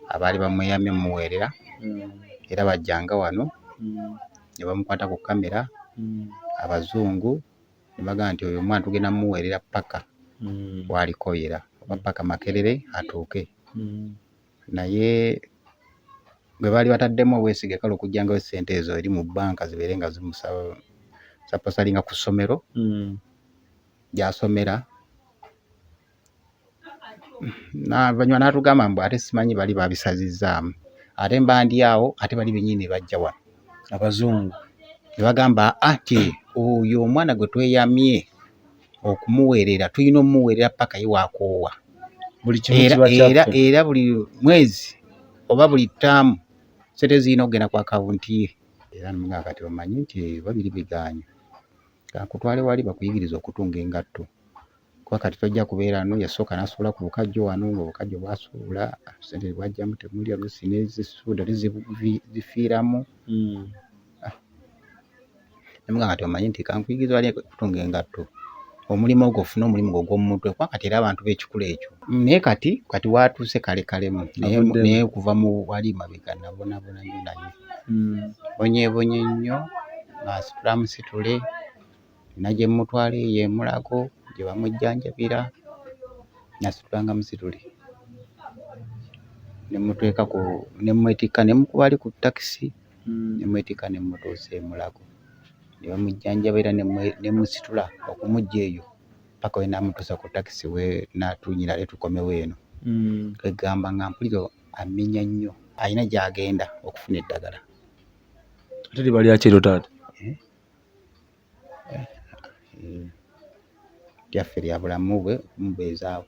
abaali bamweyamye mumuweerera era bajjanga wano ne bamukwata ku kamera abazungu ne bagamba nti oyo omwana tugenda mumuweerera paka walikoyera oba paka Makerere atuuke. Naye bwe baali bataddemu obwesige kale okujjangayo ssente ezo eri mu bbanka zibeere nga zimusaba saposalinga ku ssomero gy'asomera. Banyuma n'atugamba mbu ate simanyi bali babisazizzaamu ate mbandi awo ate bali bennyini bajja wano abazungu ne bagamba ati oyo omwana gwe tweyamye okumuweerera tulina omumuweerera paka ye wakoowa buli kimu kiba kyaffe era buli mwezi oba buli ttaamu ssente zirina okugenda ku akawunti ye. Era nemugamba kati omanyi nti babiri biganya kakutwale wali bakuyigiriza okutunga engatto kuba kati tojja kubeera no. Yasooka n'asuula ku bukajjo wano ng'obukajjo bwasuula ssente bwajjamu temuli oluusi nezisuuda zifiiramu. Nemugamba kati omanyi nti kankuyigiriza wali okutunga engatto omulimu ogwo ofuna omulimu gwo gw'omu mutwe kuba kati era abantu b'ekikula ekyo. Naye kati watuuse kalekalemu naye okuva mu wali mabega nabonabona nnyo naye bonyeebonye nnyo nasitula musitule na gye mutwala eyo emulago gye bamujjanjabira nasitulanga musitule nemuteeka ku nemwetikka nemukuba ali ku takisi nemwetikka nemutuusa emulago ne bamujjanjabira nemusitula okumujja eyo paka we namutuusa ku takisi we natunyira le tukomewo eno. Kwegamba nga mpulira amenya nnyo alina gy'agenda okufuna eddagala. Ate libali akiro taata lyaffe lya bulamu bwe okumubeezaawo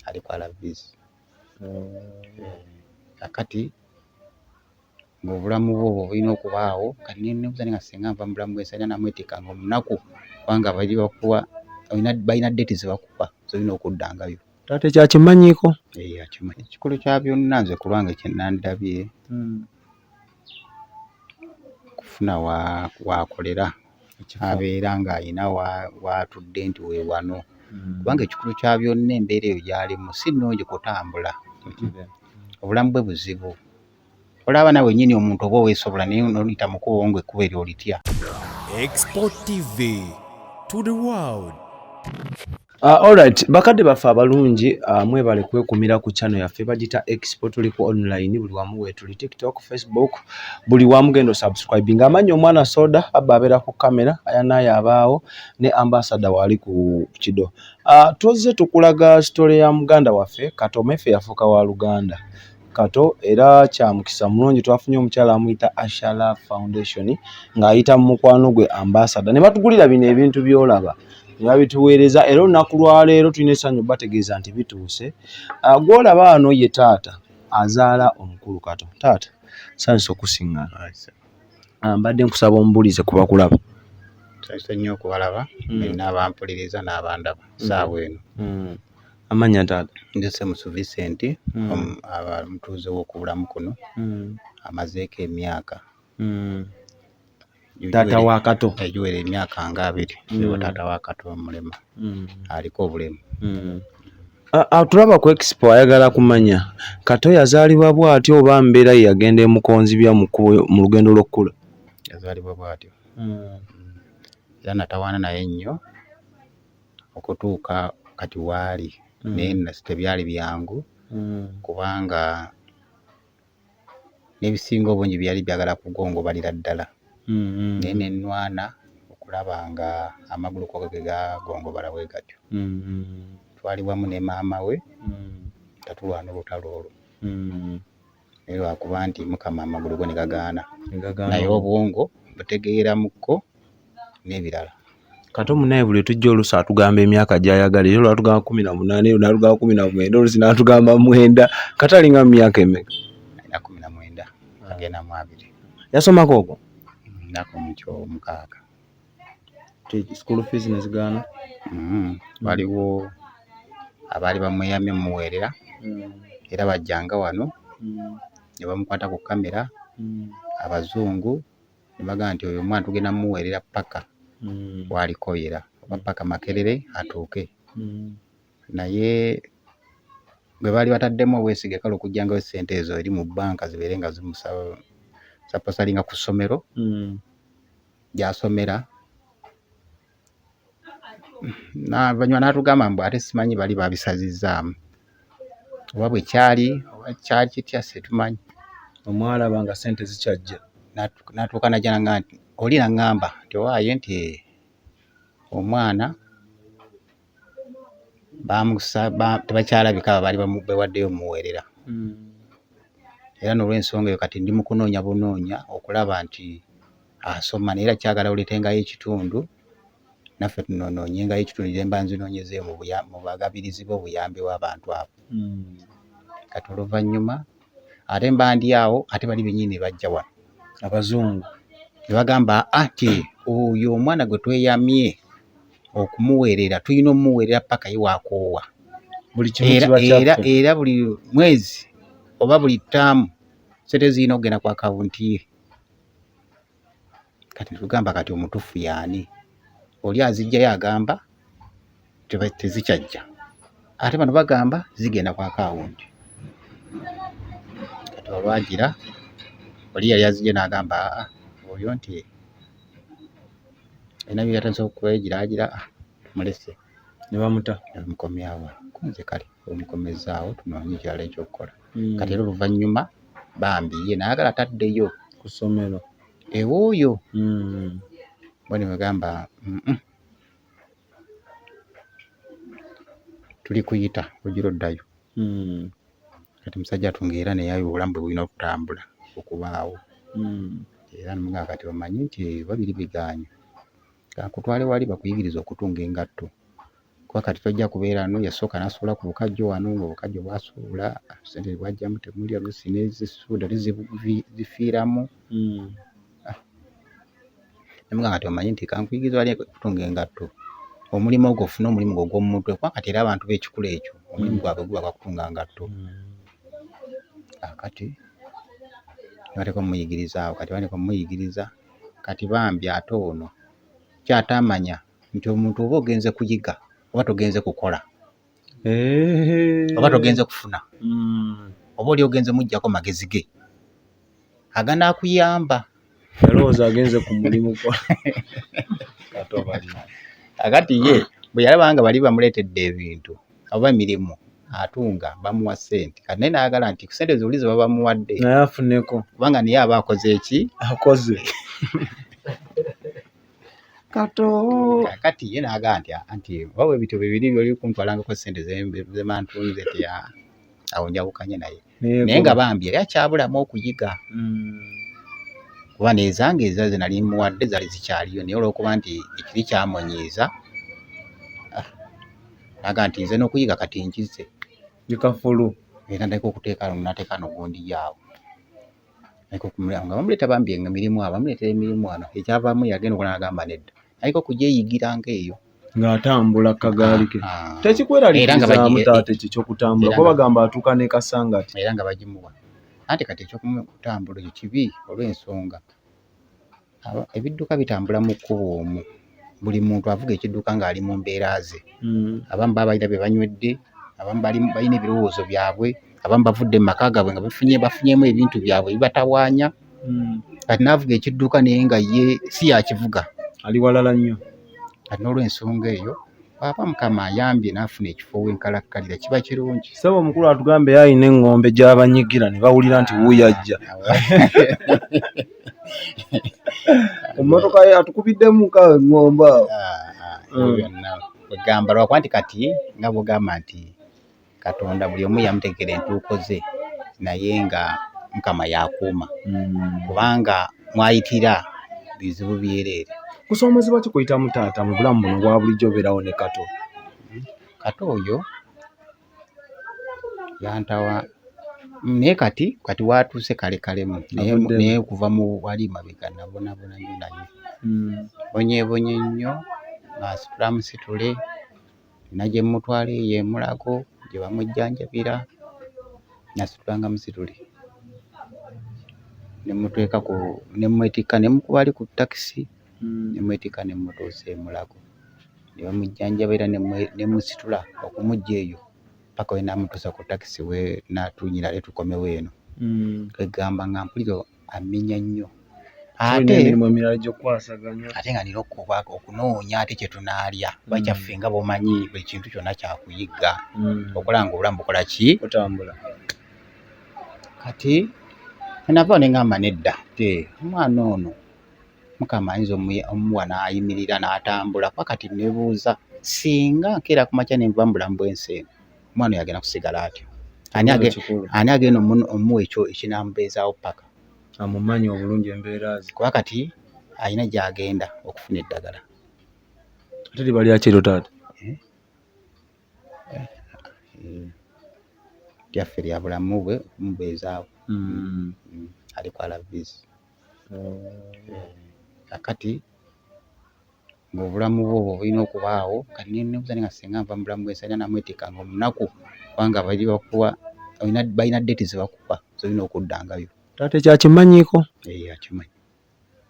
aliko alavizi kakati ng'obulamu bwo bulina okubaawo. Kati nebuuza nga singa nva mu bulamu bw'ensi namwetikka nga omunaku kubanga bali bakuwa balina deeti ze bakuwa zolina okuddangayo. Taata ekyakimanyiiko akimanyi ekikulu kya byonna nze ku lwange kye nandabye kufuna waakolera abeera ng'alina waatudde nti we wano kubanga ekikulu kya byonna embeera eyo gy'alimu si nnungi kutambula. Obulamu bwe buzibu. Olaba nawe nnyini omuntu oba oweesobola naye n'oliyita mu kkubo ngo ekkubo eryo olitya. Export TV to the world. Alright, bakadde baffe abalungi mwebale kwekumira ku channel yaffe bagita Export tuliko online buli wamu we tuli TikTok, Facebook buli wamu gendo subscribing. Amanyi omwana soda abba abeera ku kamera ayanaye abaawo ne ambassador wali ku kido. Tuzze tukulaga story ya muganda waffe Kato Mefe yafuuka wa Luganda. Kato era kya mukisa mulungi twafunye omukyala amuyita Ashala Foundation ng'ayita mu mukwano gwe ambassador ne batugulira bino ebintu by'olaba yabituweereza era olunaku lwa leero tulina essanyu bategeeza nti bituuse. Gw'olaba wano ye taata azaala omukulu Kato. Taata sanyusa okusiŋŋaana. Mbadde nkusaba ombulize ku bakulaba. Sanyusa nnyo okubalaba n'abampuliriza n'abandaba saawa eno. Amanya taata? Ndese Musu Vincent omutuuze w'okubulamu kuno amazeeko emyaka taata wa Kato egiwera emyaka nga 2 taata wa Kato omulema aliko obulemu. Tulaba ku expo ayagala kumanya Kato yazaalibwa bw'atyo oba mbeera ye yagenda emukonzibya mu lugendo lw'okkula? Yazaalibwa bw'atyo era natawaana naye nnyo okutuuka kati waali naye tebyali byangu kubanga n'ebisinga obungi byali byagala kugongobalira ddala naye nenwana okulaba nga amagulu ko ge gagongobala bwe gatyo. Twali wamu ne maama we tatulwana olutalo olwo naye lwakuba nti Mukama amagulu go ne gagaana naye obwongo butegeera mukko n'ebirala. Kato munaye buli tujja oluusi atugamba emyaka gy'ayagala era olwatugamba 18 era n'atugamba 19 oluusi n'atugamba 9. Kato alinga mu myaka emeka? Alina 19 agenda mu 2. Yasomako okwo? Nako mu 6. School fees nezigaana? Waliwo abaali bamweyamye mumuweerera era bajjanga wano ne bamukwata ku kamera abazungu ne bagamba nti oyo omwana tugenda mumuweerera paka walikoyera oba paka Makerere atuuke. Naye gwe baali bataddemu obwesige kale okujjangayo ssente ezo eri mu bbanka zibeere nga zimusaba saposalinga ku ssomero gy'asomera. Banyuma n'atugamba mbu ate simanyi bali babisazizzaamu oba bwe kyali oba kyali kitya situmanyi. omwalaba nga ssente zikyajja. N'atuuka najja nanga nti oli naŋŋamba nti owaaye nti omwana tebakyalabika baali bewaddeyo muweerera. Era n'olw'ensonga eyo kati ndi mu kunoonya bunoonya okulaba nti asoma naye era kyagala oleetengayo ekitundu naffe tunoonyengayo ekitundu gye mba nzinoonyezeeyo mu bagabirizi b'obuyambi w'abantu abo. Kati oluvannyuma ate mba ndi awo ate bali bennyini bajja wano abazungu ne bagamba nti oyo omwana gwe tweyamye okumuweerera tulina omuweerera paka ye waakoowa. buli kimu kiba kyaffe. Era buli mwezi oba buli ttaamu ssente zirina okugenda ku akawunti ye. Kati tugamba kati omutuufu y'ani? Oli azijjayo agamba tezikyajja ate bano bagamba zigenda ku akawunti. Kati olwagira oli yali azijja n'agamba oyo nti alina byatandise okwegiraagira mulese ne bamuta mukomyawo kunze kale omukomezaawo tunoonye ekirala ekyokukola. Kati era oluvannyuma bambi ye naagala taddeyo ku ssomero ewooyo bwe bagamba tuli kuyita ogira oddayo. Kati musajja atungeera naye ayo obulamu bwe bulina okutambula okubaawo. Era nmugaa kati omanyi nti babiri biganye kakutwale wali bakuyigiriza okutunga engatto kuba kati tojja kubeera no. Yasooka n'asuula ku bukajjo wano ng'obukajjo bwasuula ssente bwajjamu temuli oluusi n'ezisuuda zifiiramu. Nmugaa kati omanyi nti kankuyigiriza wali okutunga engatto omulimu ogwo ofuna omulimu gwo gw'omu mutwe kuba kati era abantu b'ekikula ekyo omulimu gwabwe guba gwa kutunga ngatto. Kati bateeka omuyigiriza awo kati bateeka omuyigiriza kati bambi ate ono kyatamanya nti omuntu oba ogenze kuyiga oba togenze kukola oba togenze kufuna oba oli ogenze muggyako magezi ge agana akuyamba. yalowooza agenze ku mulimu gwa akati ye bwe yalaba nga bali bamuleetedde ebintu oba emirimu atunga bamuwa ssente kati naye naagala nti ssente zoli ze baba bamuwadde naye afuneko kubanga naye aba akoze eki akoze kato. Kati ye naagala nti wawe ebitabo bibiri byoli kuntwalangako ssente zemantunze awo njawukanye naye naye nga bambi yali akyabulamu okuyiga kuba nezange eza ze nali muwadde zaali zikyaliyo naye olw'okuba nti ekiri kyamunyiiza naga nti nze n'okuyiga kati nkize bikafulu era ndeka okuteeka nateeka nogundi yaawo nga bamuleeta bambi emirimu abo bamuleetera emirimu wano ekyavaamu yagenda okola n'agamba nedda aliko kugyeyigirangaeyo eyo ng'atambula kagaali ke tekikweraliikirizamu taata ekyo ky'okutambula kuba bagamba atuuka ne kasangati era nga bagimuwa anti kati ekyokutambula ekyo kibi olw'ensonga ebidduka bitambula mu kkubo omwo buli muntu avuga ekidduka ng'ali mu mbeera ze. Abamu baba balina bye banywedde abamu balina ebirowoozo byabwe abamu bavudde mu maka gaabwe nga bafunyemu ebintu byabwe bibatawaanya. Kati naavuga ekidduka naye nga ye si yakivuga ali walala nnyo. Kati n'olw'ensonga eyo baba Mukama ayambye n'afuna ekifo w'enkalakkalira kiba kirungi. Ssebo omukulu atugambe yalina eŋŋombe gy'abanyigira ne bawulira nti wuuyo ajja. Emmotoka ye atukubiddemu ka eŋŋombe awo. Byonna bwegamba lwakuba nti kati nga bwogamba nti Katonda buli omu yamutegekera entuuko ze naye nga Mukama yakuuma kubanga mwayitira bizibu byereere. Kusoomozebwa ki kuyitamu taata mu bulamu buno bwa bulijjo obeerawo ne Kato? Kato oyo yantawa naye kati watuuse kalekalemu naye kuva mu wali mabega nabonabona nnyo naye bonyeebonye nnyo nasitula musitule nagye mutwala eyo emulago gye bamujjanjabira nasitulanga musitule nemutweka nemwetikka nemukuba ali ku takisi nemwetikka nemutuusa emulago ne bamujjanjabira nemusitula okumujja eyo paka we namutuusa ku takisi we natunyira le tukomewo eno kwegamba nga mpulira amenya nnyo ate nga nina okunoonya ate kyetunaalya kuba kyaffe nga bwomanyi buli kintu kyonna kyakuyigga okola nga obulamu bukola ki otambula. kati nava neŋŋamba nedda omwana ono Mukama ayinza omuwa n'ayimirira n'atambula kuba kati nebuuza singa nkeera ku makya nenva mu bulamu bw'ensi eno omwana yagenda kusigala atyo ani agenda omuwa ekyo ekinamubeezaawo paka amumanyi obulungi embeera ze kuba kati alina gy'agenda okufuna eddagala ate liba lyakiro taata lyaffe lya bulamu bwe okumubeezaawo aliko alavizi kakati ng'obulamu bwo bulina okubaawo kati nebuuza nga singa nva mu bulamu bw'ensi alina namwetikka nga omunaku kubanga balina deeti ze bakuba zolina okuddangayo taata ekyakimanyiiko akimanyi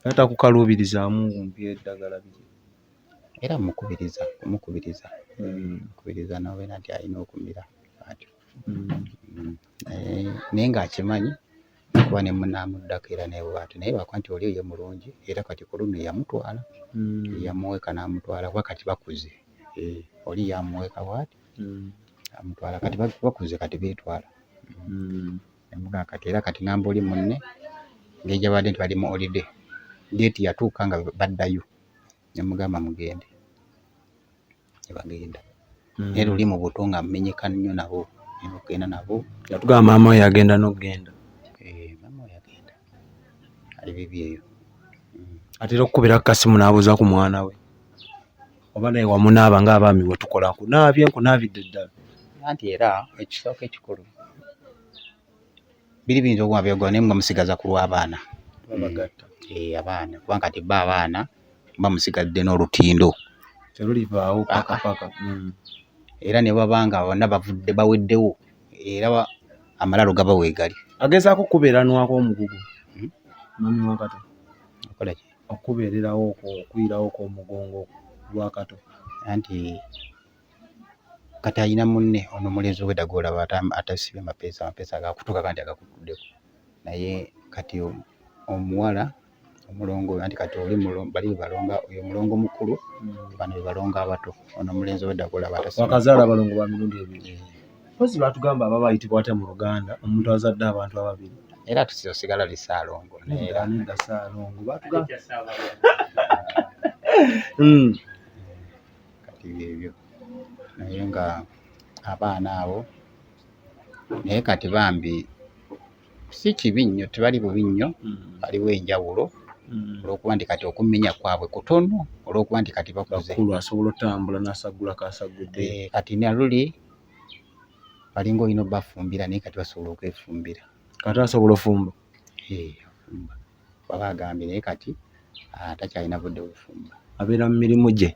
taata kukaluubirizaamu mpi eddagala era mukubiriza nobeera nti alina okumira atyo naye ng'akimanyi kuba ne munamuddako era naye bw'atyo naye lwakuba nti oli ye mulungi era kati ku luno yamutwala yamuweeka n'amutwala kuba kati bakuze oli yamuweeka bw'ati amutwala kati bakuze kati beetwala nemugaa kati era kati ngamba oli munne ng'ejabadde nti bali mu holiday deeti yatuuka nga baddayo nemugamba mugende nebagenda naye luli mu buto nga mumenyeka nnyo nabo okugenda nabo yatugamba maama we yagenda n'okugenda maama we yagenda ali bibi eyo atera okukubira kasimu n'abuuza ku mwana we oba naye wamunaaba ng'abaami bwe tukola nkunaabidde ddala anti era ekisooka ekikulu biri biyinza okuba byogona naye mubamusigaza ku lw'abaana babagatta abaana kubanga kati bba abaana bamusigadde n'olutindo terulivaawo paka era ne babanga bonna baweddewo era amalalo gaba weegali agezaako okubeeranwako omugugu mami wakato okola ki okubeererawo okwirawo omugongo lwakato anti kati ayina munne ono omulenzi ow'eddagoola atasibye amapeesa agakutuuka kandi agakutuddeko naye kati omuwala omulongo anti kati bali balonga oyo omulongo mukulu bano bebalonga abato ono omulenzi ow'eddagoola wakazaala abalongo ba mirundi ebiri pozi batugamba aba bayitibwa ate mu Luganda omuntu azadde abantu ababiri era tusigala lisaalongo nedda saalongo batugamba kati byebyo naye nga abaana abo naye kati bambi si kibi nnyo tebali bubi nnyo waliwo enjawulo olw'okuba nti kati okumenya kwabwe kutono olw'okuba nti kati bakuze asobola otambula n'asagula kasagudde kati naluli balinga olina obbafumbira naye kati basobola okwefumbira kati asobola ofumba afumba baba agambye naye kati takyalina budde bufumba abeera mu mirimu gye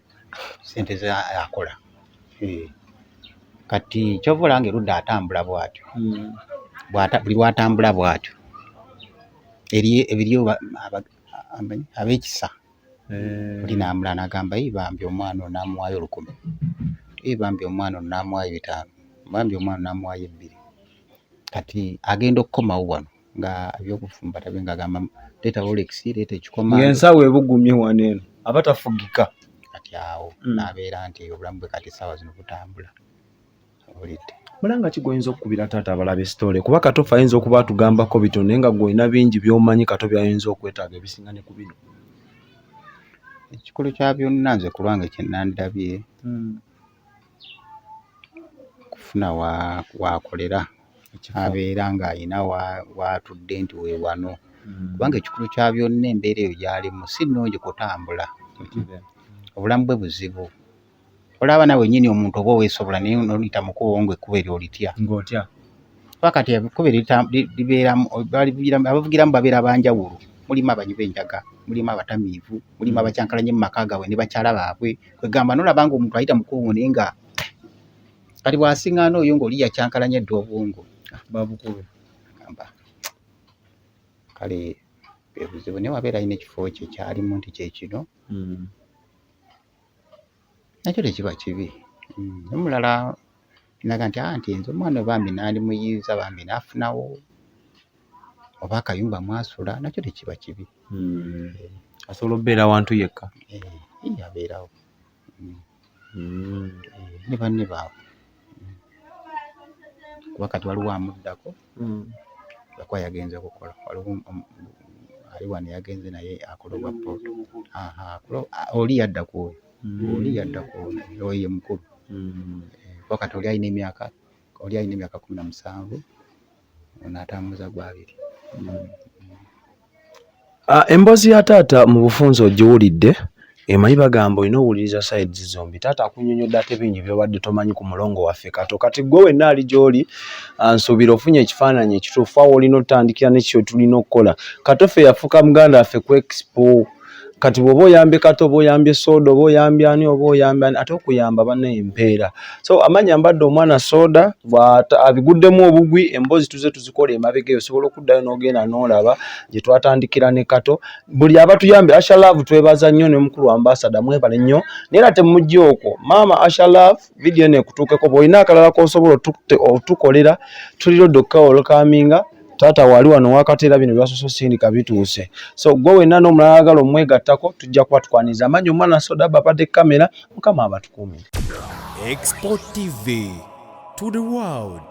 sente ze akola kati kyova olanga erudda atambula bw'atyo buli bw'atambula bw'atyo ebiriyo ab'ekisa oli n'amula n'agamba bambi omwana ono n'amuwaayo 1,000 bambi omwana ono n'amuwaayo 5 bambi omwana ono n'amuwaayo 2 kati agenda okukomawo wano nga ebyokufumba tabe ng'agamba leeta Rolex leeta ekikoma ng'ensawo ebugumye wano eno aba tafugika kati awo n'abeera nti obulamu bwe kati essaawa zino butambula olidde mulanga ki goyinza okukubira taata abalabe sitole kuba Katofu ayinza okuba atugambako bitono naye nga gwolina bingi by'omanyi Kato byayinza okwetaaga ebisinga ne ku bino ekikulu kya byonna nze ku lwange kye nandabye kufuna waakolera abeera ng'ayina waatudde nti we wano kubanga ekikulu kya byonna embeera eyo gy'alimu si nnungi kutambula obulamu bwe buzibu olaba nawe nnyini omuntu oba oweesobola naye noliyita mu kkubo ngo ekkubo eryo olitya ng'otya kuba kati ekkubo libeeramu abavugiramu babeera banjawulo mulimu abanywi b'enjaga mulimu abatamiivu mulimu abakyankalanye mu maka gaabwe ne bakyala baabwe kwegamba nolaba nga omuntu ayita mu kkubo naye nga kati bw'asiŋŋaana oyo ng'oli yakyankalanye dda obwongo babukube gamba kale ebuzibu naye wabeera alina ekifo kye kyalimu nti kyekino nakyo tekiba kibi omulala naga nti anti nze omwana bambi nandi muyiza bambi nafunawo oba akayumba mwasula nakyo tekiba kibi. Asobola okubeera wantu yekka. Abeerawo ne banne baabwe kuba kati waliwo amuddako yakuba yagenze kukola waliwo ali wano yagenze naye akola obwa poto oli yadda ku oyo oyo ye mukulu kuba kati oli alina emyaka 17 n'atambuza gwabiri. Emboozi ya taata mu bufunze ogiwulidde emanyi bagamba olina owuliriza sides zombi. Taata akunyonyodde ate bingi byobadde tomanyi ku mulongo waffe Kato. Kati gwe wenna ali gy'oli nsuubira ofunye ekifaananyi ekituufu awo olina otandikira nekyo tulina okukola. Kato ffe yafuuka muganda waffe ku expo. Kati bw'oba oyambye Kato oba oyambye Soda oba oyambye ani oba oyambye ani ate okuyamba banne empeera. So amanya mbadde omwana Soda abiguddemu obugwi emboozi tuze tuzikola emabega eyo osobola okuddayo n'ogenda n'olaba gye twatandikira ne Kato. Buli abatuyambye Asha Love twebaza nnyo ne mukulu ambassador mwebale nnyo naye ate mujje okwo maama Asha Love video eno ekutuukeko bw'olina akalala k'osobola otukolera tuliro dokka olukaminga taata wali wano wakatera bino byasoso sindika bituuse. So gwe wenna n'omulala agala omwegattako tujja kuba tukwaniza amanyi omwana Soda bapadde kamera mukama abatukuumire. Export TV to the world.